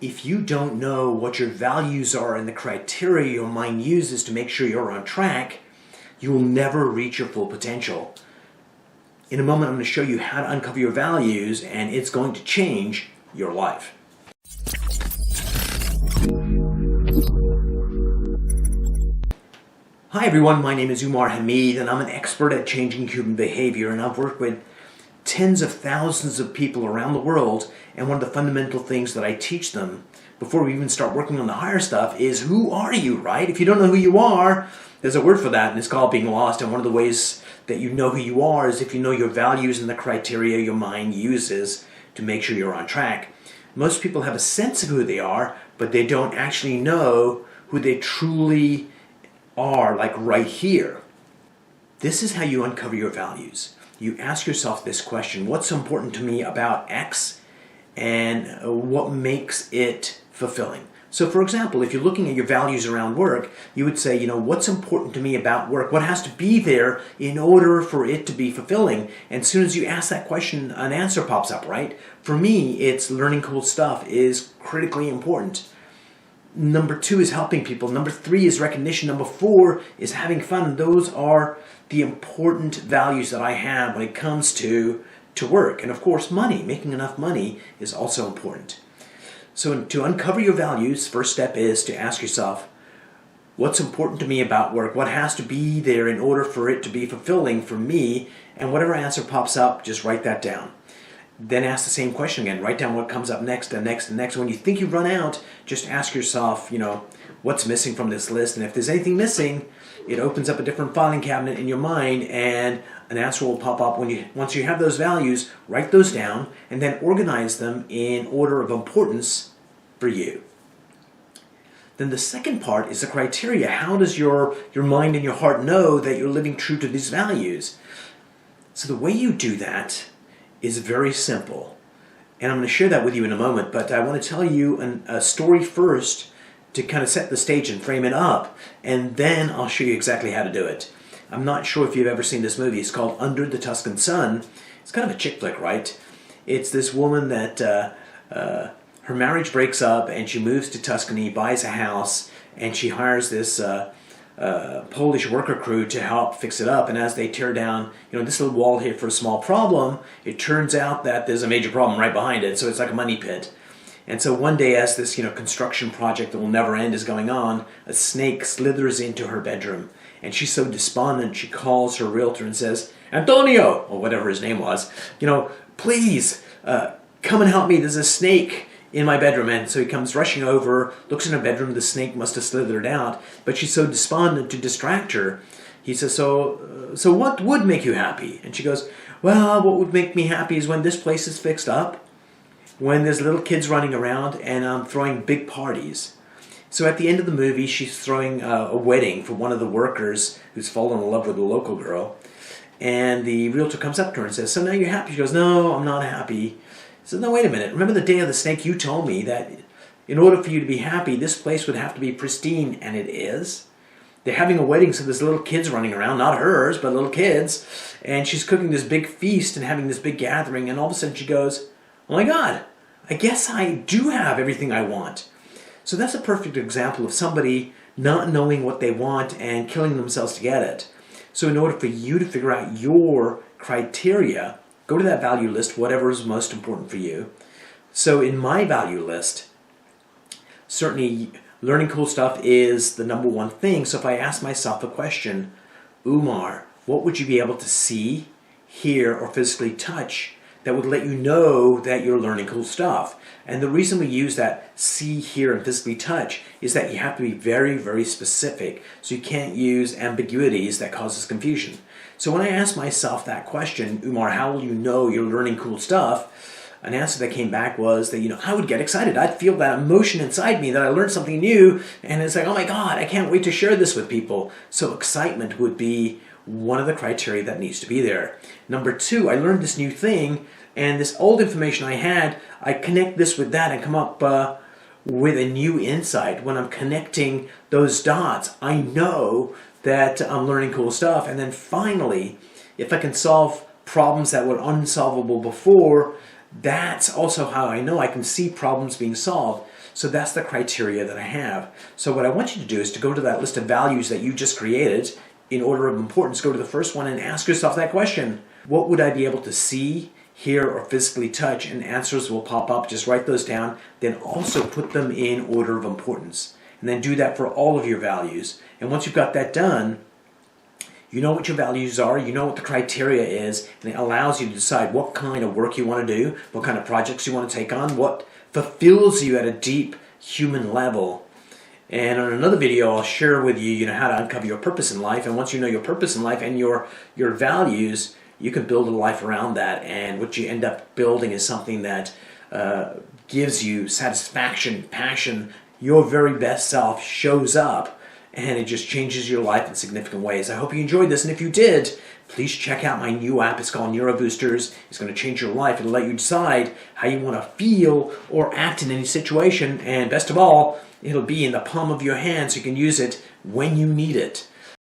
if you don't know what your values are and the criteria your mind uses to make sure you're on track, you will never reach your full potential. In a moment, I'm going to show you how to uncover your values, and it's going to change your life. Hi everyone, my name is Umar Hamid, and I'm an expert at changing human behavior, and I've worked with tens of thousands of people around the world, and one of the fundamental things that I teach them before we even start working on the higher stuff is, who are you, right? If you don't know who you are, there's a word for that, and it's called being lost, and one of the ways that you know who you are is if you know your values and the criteria your mind uses to make sure you're on track. Most people have a sense of who they are, but they don't actually know who they truly are, like right here. This is how you uncover your values. You ask yourself this question: what's important to me about X, and what makes it fulfilling? So for example, if you're looking at your values around work, you would say, what's important to me about work? What has to be there in order for it to be fulfilling? And as soon as you ask that question, an answer pops up, right? For me, it's learning cool stuff is critically important. Number 2 is helping people. Number 3 is recognition. Number 4 is having fun. Those are the important values that I have when it comes to work. And of course, money. Making enough money is also important. So to uncover your values, first step is to ask yourself, what's important to me about work? What has to be there in order for it to be fulfilling for me? And whatever answer pops up, just write that down. Then ask the same question again. Write down what comes up next and next and next. When you think you've run out, just ask yourself, what's missing from this list? And if there's anything missing, it opens up a different filing cabinet in your mind, and an answer will pop up. Once you have those values, write those down and then organize them in order of importance for you. Then the second part is the criteria. How does your mind and your heart know that you're living true to these values? So the way you do that is very simple. And I'm going to share that with you in a moment, but I want to tell you a story first to kind of set the stage and frame it up, and then I'll show you exactly how to do it. I'm not sure if you've ever seen this movie. It's called Under the Tuscan Sun. It's kind of a chick flick, right? It's this woman that her marriage breaks up, and she moves to Tuscany, buys a house, and she hires this Polish worker crew to help fix it up. And as they tear down, this little wall here for a small problem, it turns out that there's a major problem right behind it. So it's like a money pit. And so one day, as this construction project that will never end is going on, a snake slithers into her bedroom, and she's so despondent she calls her realtor and says, "Antonio," or whatever his name was, "please come and help me. There's a snake in my bedroom." And so he comes rushing over, looks in her bedroom. The snake must have slithered out, but she's so despondent, to distract her, he says, so what would make you happy? And she goes, "Well, what would make me happy is when this place is fixed up, when there's little kids running around, and I'm throwing big parties." So at the end of the movie, she's throwing a wedding for one of the workers who's fallen in love with a local girl. And the realtor comes up to her and says, "So now you're happy?" She goes, "No, I'm not happy." He says, "No, wait a minute. Remember the day of the snake? You told me that in order for you to be happy, this place would have to be pristine," and it is. They're having a wedding, so there's little kids running around, not hers, but little kids. And she's cooking this big feast and having this big gathering, and all of a sudden she goes, "Oh my God, I guess I do have everything I want." So that's a perfect example of somebody not knowing what they want and killing themselves to get it. So in order for you to figure out your criteria, go to that value list, whatever is most important for you. So in my value list, certainly learning cool stuff is the number one thing. So if I ask myself a question, Umar, what would you be able to see, hear, or physically touch that would let you know that you're learning cool stuff? And the reason we use that see, hear, and physically touch is that you have to be very, very specific. So you can't use ambiguities that causes confusion. So when I asked myself that question, Umar, how will you know you're learning cool stuff? An answer that came back was that, I would get excited. I'd feel that emotion inside me that I learned something new. And it's like, oh my God, I can't wait to share this with people. So excitement would be one of the criteria that needs to be there. Number 2, I learned this new thing, and this old information I had, I connect this with that and come up with a new insight. When I'm connecting those dots, I know that I'm learning cool stuff. And then finally, if I can solve problems that were unsolvable before, that's also how I know I can see problems being solved. So that's the criteria that I have. So what I want you to do is to go to that list of values that you just created in order of importance. Go to the first one and ask yourself that question. What would I be able to see, hear, or physically touch? And answers will pop up. Just write those down. Then also put them in order of importance. And then do that for all of your values. And once you've got that done, you know what your values are, you know what the criteria is, and it allows you to decide what kind of work you want to do, what kind of projects you want to take on, what fulfills you at a deep human level. And on another video, I'll share with you, how to uncover your purpose in life. And once you know your purpose in life and your values, you can build a life around that. And what you end up building is something that gives you satisfaction, passion. Your very best self shows up, and it just changes your life in significant ways. I hope you enjoyed this, and if you did, please check out my new app. It's called Neuro Boosters. It's going to change your life. It'll let you decide how you want to feel or act in any situation, and best of all, it'll be in the palm of your hand so you can use it when you need it.